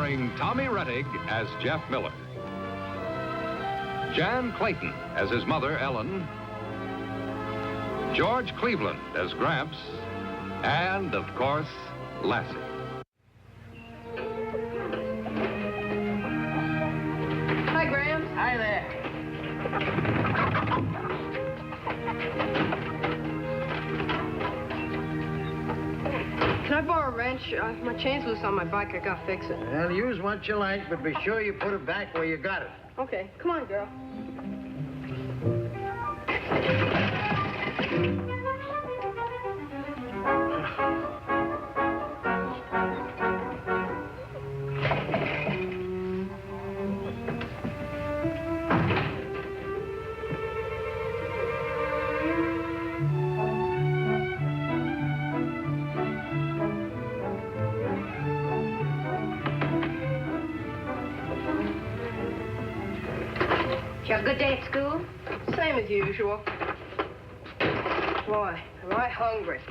starring Tommy Rettig as Jeff Miller, Jan Clayton as his mother, Ellen, George Cleveland as Gramps, and, of course, Lassie. Hi, Gramps. Hi there. Can I borrow a wrench? My chain's loose on my bike. I gotta fix it. Well, use what you like, but be sure you put it back where you got it. Okay, come on, girl. Did you have a good day at school? Same as usual. Boy, am I hungry.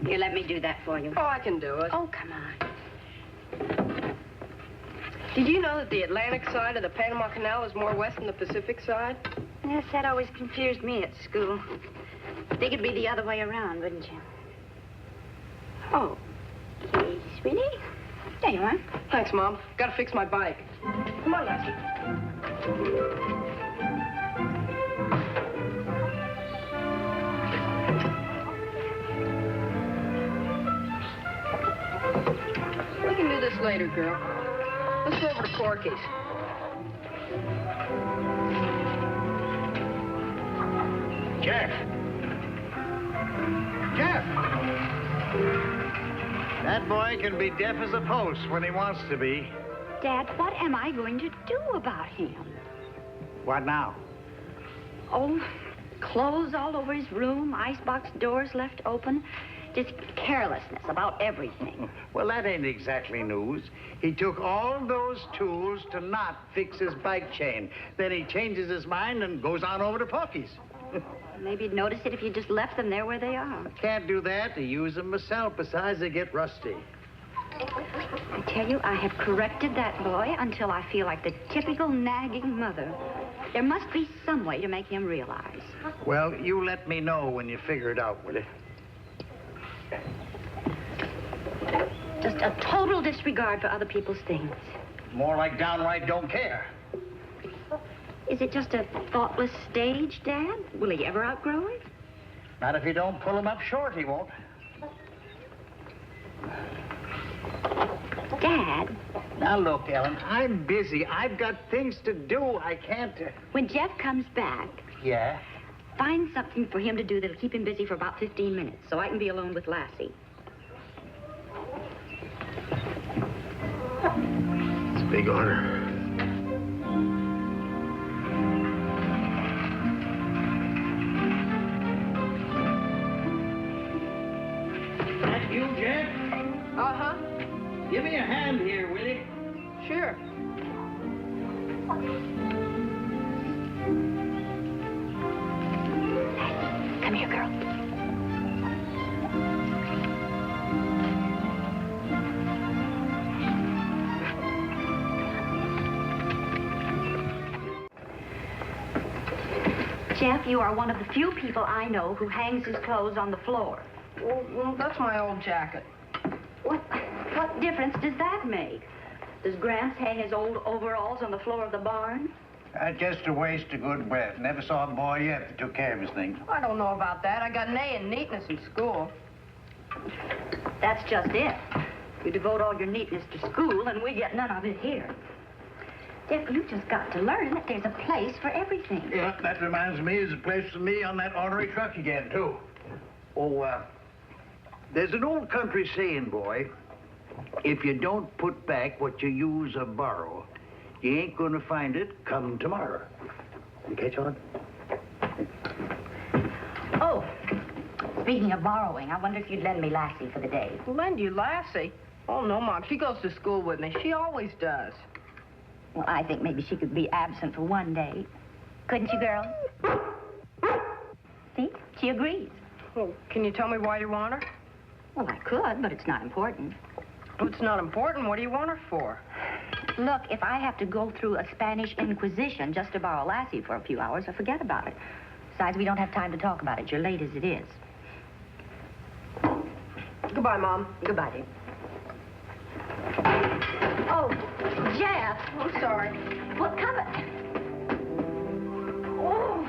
Here, let me do that for you. Oh, I can do it. Oh, come on. Did you know that the Atlantic side of the Panama Canal is more west than the Pacific side? Yes, that always confused me at school. I think it'd be the other way around, wouldn't you? Oh, okay, sweetie. There you are. Thanks, Mom. Gotta fix my bike. Come on, Lassie. We can do this later, girl. Let's go over to Corky's. Jeff! Jeff! That boy can be deaf as a post when he wants to be. Dad, what am I going to do about him? What now? Oh, clothes all over his room, icebox doors left open. Just carelessness about everything. Well, that ain't exactly news. He took all those tools to not fix his bike chain. Then he changes his mind and goes on over to Porky's. Maybe you'd notice it if you just left them there where they are. Can't do that. I use them myself. Besides, they get rusty. I tell you, I have corrected that boy until I feel like the typical nagging mother. There must be some way to make him realize. Well, you let me know when you figure it out, will you? Just a total disregard for other people's things. More like downright don't care. Is it just a thoughtless stage, Dad? Will he ever outgrow it? Not if you don't pull him up short, he won't. Dad. Now, look, Ellen, I'm busy. I've got things to do. I can't... When Jeff comes back, Yeah? find something for him to do that'll keep him busy for about 15 minutes, so I can be alone with Lassie. It's a big honor. That you, Jeff? Uh-huh. Give me a hand here, will you? Sure. Come here, girl. Jeff, you are one of the few people I know who hangs his clothes on the floor. Well, that's my old jacket. What difference does that make? Does Gramps hang his old overalls on the floor of the barn? Just a waste of good breath. Never saw a boy yet that took care of his things. I don't know about that. I got an A in neatness in school. That's just it. You devote all your neatness to school, and we get none of it here. Jeff, you just got to learn that there's a place for everything. Yeah, that reminds me, there's a place for me on that ornery truck again, too. Oh, there's an old country saying, boy, if you don't put back what you use or borrow, you ain't gonna find it come tomorrow. You catch on? Oh, speaking of borrowing, I wonder if you'd lend me Lassie for the day. Lend you Lassie? Oh, no, Mom. She goes to school with me. She always does. Well, I think maybe she could be absent for one day. Couldn't you, girl? See? She agrees. Well, can you tell me why you want her? Well, I could, but it's not important. It's not important. What do you want her for? Look, if I have to go through a Spanish Inquisition just to borrow Lassie for a few hours, I'll forget about it. Besides, we don't have time to talk about it. You're late as it is. Goodbye, Mom. Goodbye, dear. Oh, Jeff. I'm sorry. Well, come. Oh.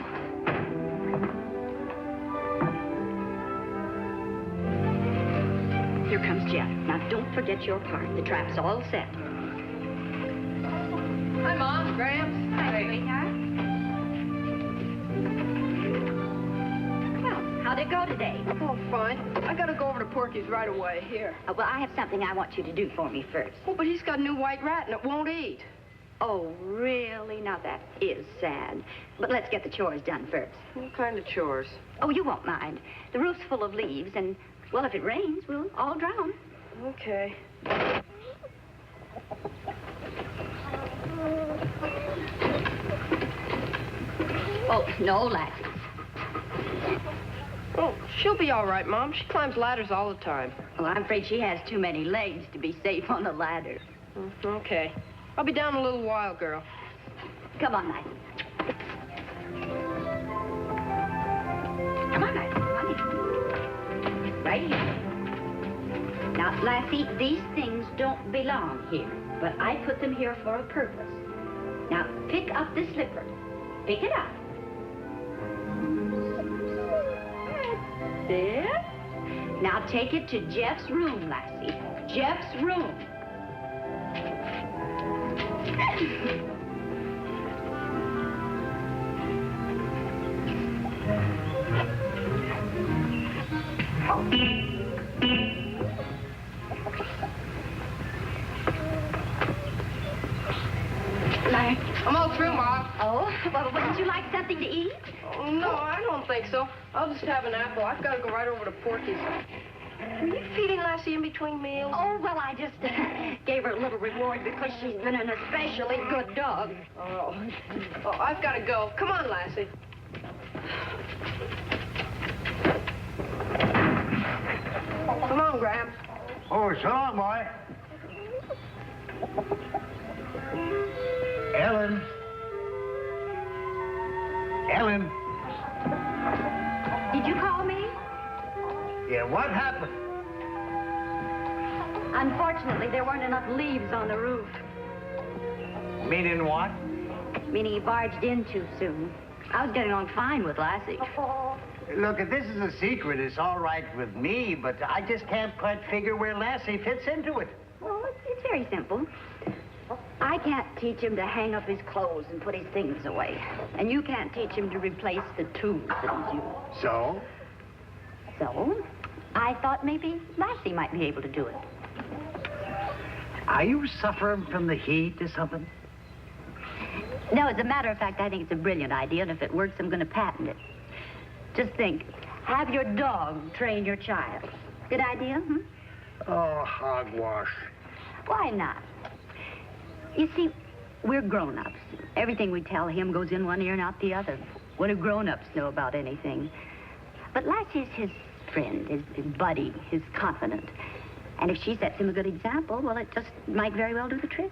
Here comes Jeff. Now, don't forget your part. The trap's all set. Hi, Mom. Gramps. Hi, sweetheart. Well, how'd it go today? Oh, fine. I gotta go over to Porky's right away. Here. Well, I have something I want you to do for me first. Oh, but he's got a new white rat and it won't eat. Oh, really? Now, that is sad. But let's get the chores done first. What kind of chores? Oh, you won't mind. The roof's full of leaves, and, well, if it rains, we'll all drown. Okay. Oh, no, Lassie. Oh, she'll be all right, Mom. She climbs ladders all the time. Well, I'm afraid she has too many legs to be safe on the ladder. Okay. I'll be down in a little while, girl. Come on, Lassie. Come on, Lassie. Come on in. Right here. Now, Lassie, these things don't belong here, but I put them here for a purpose. Now, pick up the slipper. Pick it up. That's it. Now, take it to Jeff's room, Lassie. Jeff's room. I'm all through, Mom. Oh, well, wouldn't you like something to eat? Oh, no, I don't think so. I'll just have an apple. I've got to go right over to Porky's. Are you feeding Lassie in between meals? Oh, well, I just gave her a little reward because she's been an especially good dog. Oh, I've got to go. Come on, Lassie. Come on, Gramps. Oh, so long, boy. Ellen. Ellen. Did you call me? Yeah, what happened? Unfortunately, there weren't enough leaves on the roof. Meaning what? Meaning he barged in too soon. I was getting along fine with Lassie. Look, if this is a secret, it's all right with me, but I just can't quite figure where Lassie fits into it. Well, it's very simple. I can't teach him to hang up his clothes and put his things away. And you can't teach him to replace the tools that he's used. So? So, I thought maybe Lassie might be able to do it. Are you suffering from the heat or something? No, as a matter of fact, I think it's a brilliant idea, and if it works, I'm going to patent it. Just think, have your dog train your child. Good idea, hmm? Oh, hogwash. Why not? You see, we're grown-ups. Everything we tell him goes in one ear and out the other. What do grown-ups know about anything? But Lassie's his friend, his buddy, his confidant. And if she sets him a good example, well, it just might very well do the trick.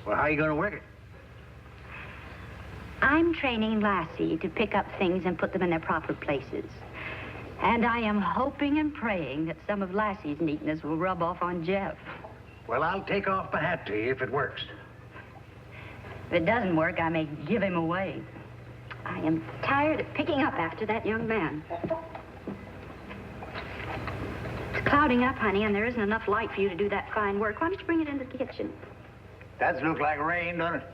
Well, how are you going to work it? I'm training Lassie to pick up things and put them in their proper places. And I am hoping and praying that some of Lassie's neatness will rub off on Jeff. Well, I'll take off my hat to you if it works. If it doesn't work, I may give him away. I am tired of picking up after that young man. It's clouding up, honey, and there isn't enough light for you to do that fine work. Why don't you bring it into the kitchen? Does look like rain, doesn't it?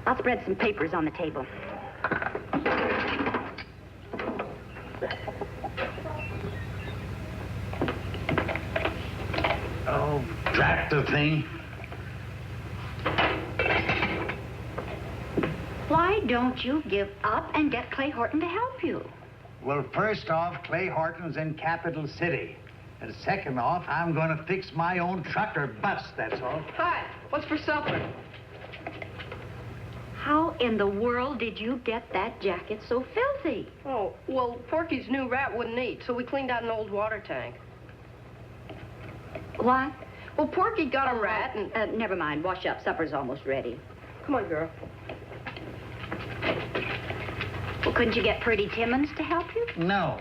I'll spread some papers on the table. Oh, drat the thing. Why don't you give up and get Clay Horton to help you? Well, first off, Clay Horton's in Capital City. And second off, I'm going to fix my own truck or bust, that's all. Hi. What's for supper? How in the world did you get that jacket so filthy? Oh, well, Porky's new rat wouldn't eat, so we cleaned out an old water tank. What? Well, Porky got a rat and... Never mind. Wash up. Supper's almost ready. Come on, girl. Well, couldn't you get Purdy Timmons to help you? No.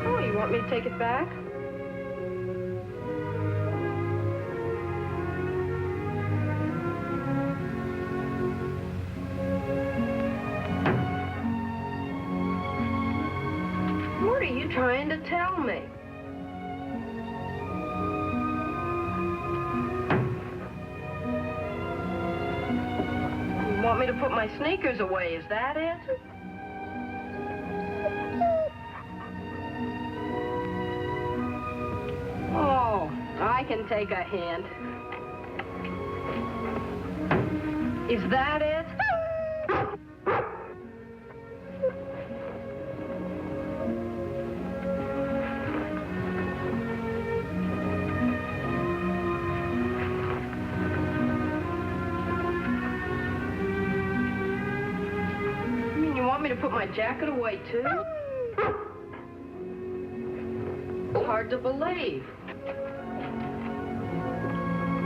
Oh, you want me to take it back? What are you trying to tell me? You want me to put my sneakers away, is that it? Oh, I can take a hint. Is that it? You want me to put my jacket away, too? It's hard to believe.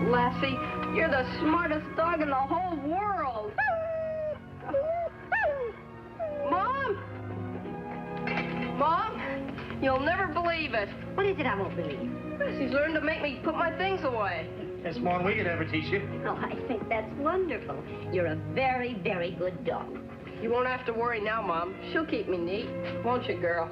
Lassie, you're the smartest dog in the whole world. Mom? Mom? You'll never believe it. What is it I won't believe? She's learned to make me put my things away. That's more than we could ever teach you. Oh, I think that's wonderful. You're a very, very good dog. You won't have to worry now, Mom. She'll keep me neat. Won't you, girl?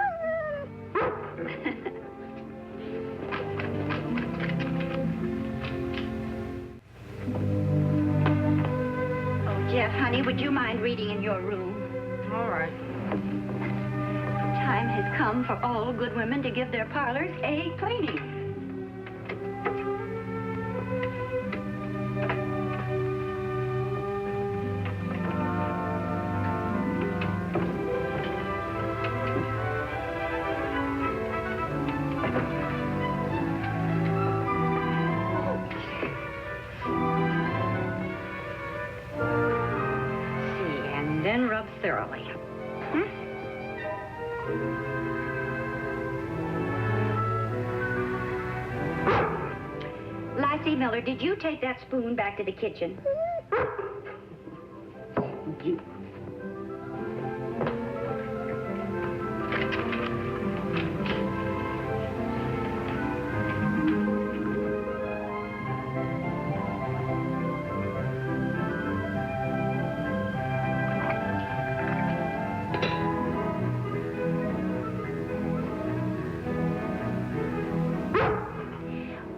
Oh, Jeff, honey, would you mind reading in your room? All right. Time has come for all good women to give their parlors a cleaning. Then rub thoroughly. Lassie Miller, did you take that spoon back to the kitchen? You.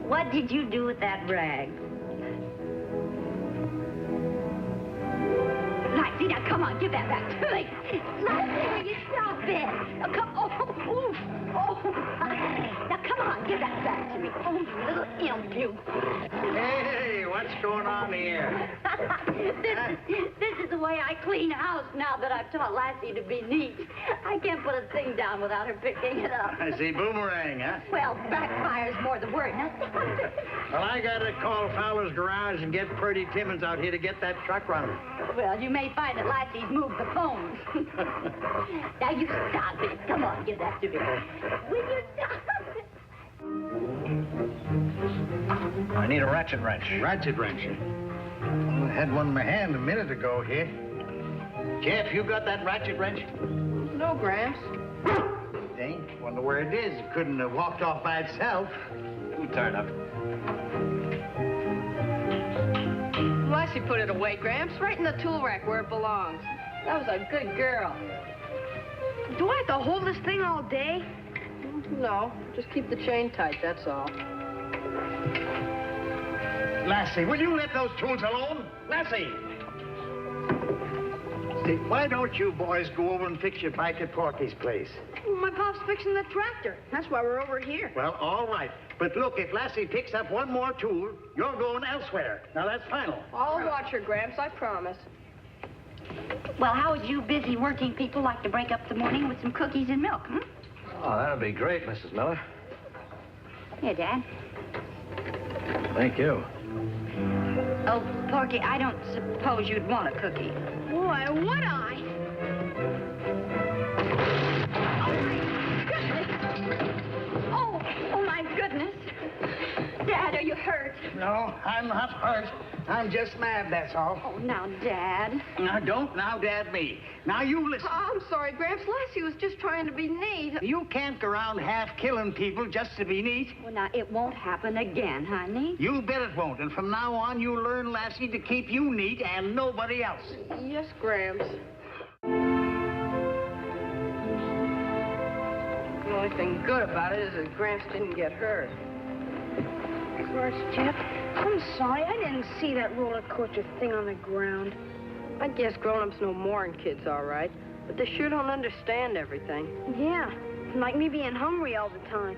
What did you do with that rag? Lassie, now come on, give that back to me. Lassie, will you stop it? Oh, come on. Now come on, give that back to me. Oh, you little imp, you. Hey, what's going on here? This is the way I clean house now that I've taught Lassie to be neat. I can't put a thing down without her picking it up. I see boomerang, huh? Well, backfire's more the word. Now stop it. Well, I gotta call Fowler's Garage and get Purdy Timmons out here to get that truck running. Well, you may find that Lassie's moved the phones. Now you stop it. Come on, give that to me. Will you stop it? I need a ratchet wrench. Ratchet wrench? Well, I had one in my hand a minute ago here. Jeff, you got that ratchet wrench? No, Gramps. Dang, wonder where it is. It couldn't have walked off by itself. Who turned up? Lassie put it away, Gramps, right in the tool rack where it belongs. That was a good girl. Do I have to hold this thing all day? No, just keep the chain tight, that's all. Lassie, will you let those tools alone? Lassie! See, why don't you boys go over and fix your bike at Porky's place? My pop's fixing the tractor. That's why we're over here. Well, all right. But look, if Lassie picks up one more tool, you're going elsewhere. Now, that's final. I'll watch her, Gramps, I promise. Well, how would you busy working people like to break up the morning with some cookies and milk, hmm? Oh, that'd be great, Mrs. Miller. Here, Dad. Thank you. Oh, Porky, I don't suppose you'd want a cookie. Boy, would I? Oh, my goodness. Dad, are you hurt? No, I'm not hurt. I'm just mad, that's all. Oh, now, Dad. Now, don't now dad me. Now, you listen. Oh, I'm sorry, Gramps. Lassie was just trying to be neat. You can't go around half killing people just to be neat. Well, now, it won't happen again, honey. You bet it won't. And from now on, you learn, Lassie, to keep you neat and nobody else. Yes, Gramps. The only thing good about it is that Gramps didn't get hurt. Of course, Jeff. I'm sorry. I didn't see that roller coaster thing on the ground. I guess grown-ups know more than kids, all right. But they sure don't understand everything. Yeah, like me being hungry all the time.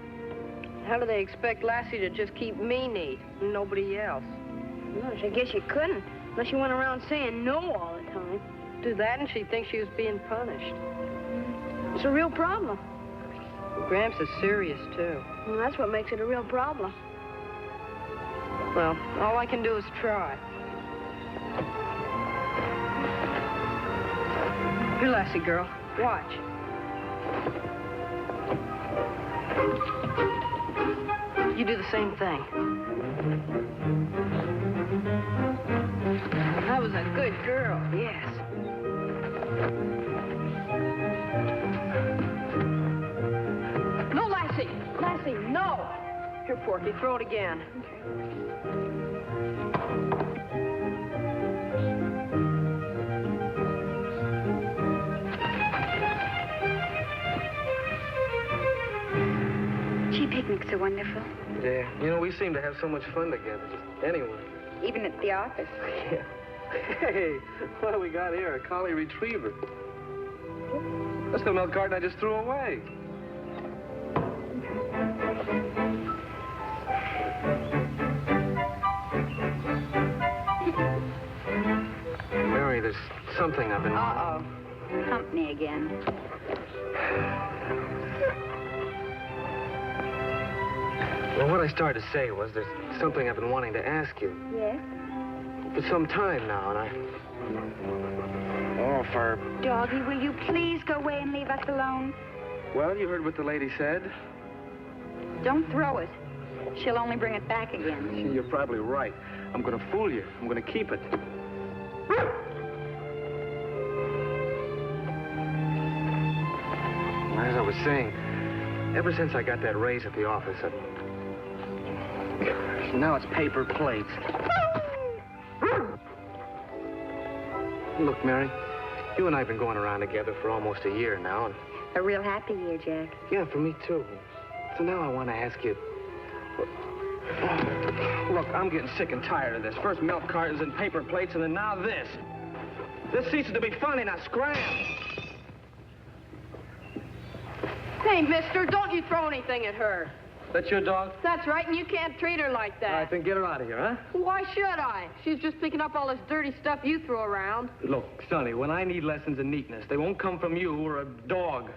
How do they expect Lassie to just keep me neat and nobody else? Gosh, I guess you couldn't, unless you went around saying no all the time. Do that and she'd think she was being punished. It's a real problem. Gramps is serious, too. Well, that's what makes it a real problem. Well, all I can do is try. Here, Lassie girl, watch. You do the same thing. That was a good girl, yes. No, Lassie! Lassie, no! Here, Porky, throw it again. Gee, picnics are wonderful. Yeah, you know, we seem to have so much fun together. Anyway. Even at the office. Yeah. Hey, what do we got here? A collie retriever. That's the milk carton I just threw away. Mary, there's something I've been... Uh-oh. Company again. Well, what I started to say was there's something I've been wanting to ask you. Yes? For some time now, and Oh, for... Doggy, will you please go away and leave us alone? Well, you heard what the lady said. Don't throw it. She'll only bring it back again. You're probably right. I'm going to fool you. I'm going to keep it. As I was saying, ever since I got that raise at the office, now it's paper plates. Look, Mary, you and I have been going around together for almost a year now, and... A real happy year, Jack. Yeah, for me, too. So now I want to ask you... Look, I'm getting sick and tired of this. First milk cartons and paper plates, and then now this. This ceases to be funny. Now scram! Hey, mister, don't you throw anything at her. That's your dog? That's right, and you can't treat her like that. All right, then get her out of here, huh? Why should I? She's just picking up all this dirty stuff you throw around. Look, Sonny, when I need lessons in neatness, they won't come from you or a dog.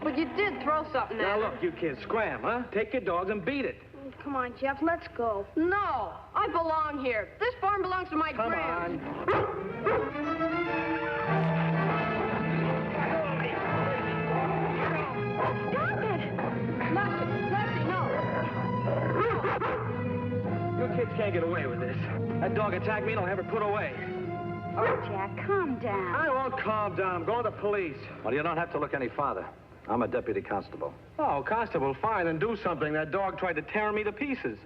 But you did throw something at Now, her. look, you kids, scram, huh? Take your dogs and beat it. Come on, Jeff, let's go. No, I belong here. This farm belongs to my Come Gramps. Stop it! Lassie, no. You kids can't get away with this. That dog attacked me and I'll have her put away. Oh, Jack, calm down. I won't calm down. I'm going to police. Well, you don't have to look any farther. I'm a deputy constable. Oh, Constable, fine, then do something. That dog tried to tear me to pieces.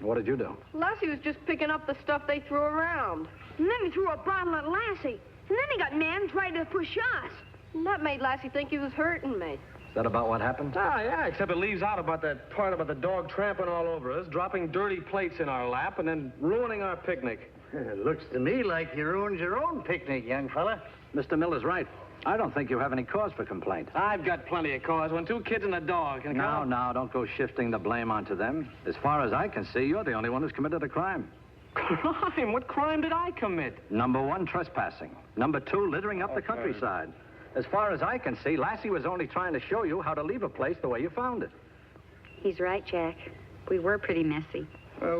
What did you do? Lassie was just picking up the stuff they threw around. And then he threw a bottle at Lassie. And then he got mad and tried to push us. And that made Lassie think he was hurting me. Is that about what happened? Ah, yeah, except it leaves out about that part about the dog tramping all over us, dropping dirty plates in our lap, and then ruining our picnic. It looks to me like you ruined your own picnic, young fella. Mr. Miller's right. I don't think you have any cause for complaint. I've got plenty of cause. When two kids and a dog... And Now, don't go shifting the blame onto them. As far as I can see, you're the only one who's committed a crime. Crime? What crime did I commit? Number 1, trespassing. Number 2, littering up the countryside. As far as I can see, Lassie was only trying to show you how to leave a place the way you found it. He's right, Jack. We were pretty messy.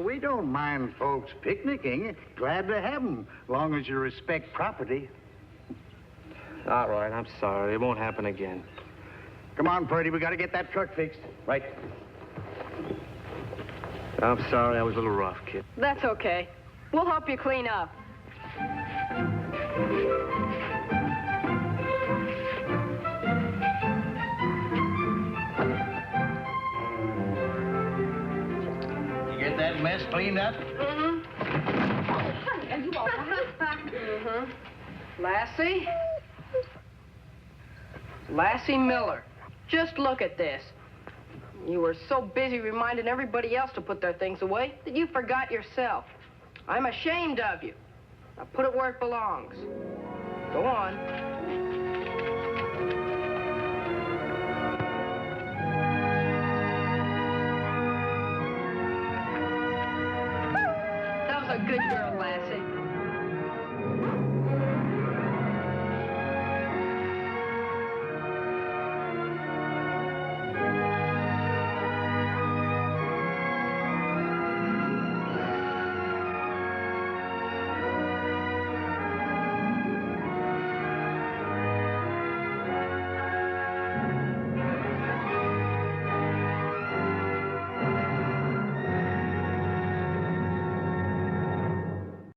We don't mind folks picnicking. Glad to have them, long as you respect property. All right, I'm sorry. It won't happen again. Come on, Purdy, we got to get that truck fixed. Right. I'm sorry, I was a little rough, kid. That's okay. We'll help you clean up. You get that mess cleaned up? Mm-hmm. Are you all right? Mm-hmm. Lassie? Lassie Miller. Just look at this. You were so busy reminding everybody else to put their things away that you forgot yourself. I'm ashamed of you. Now put it where it belongs. Go on.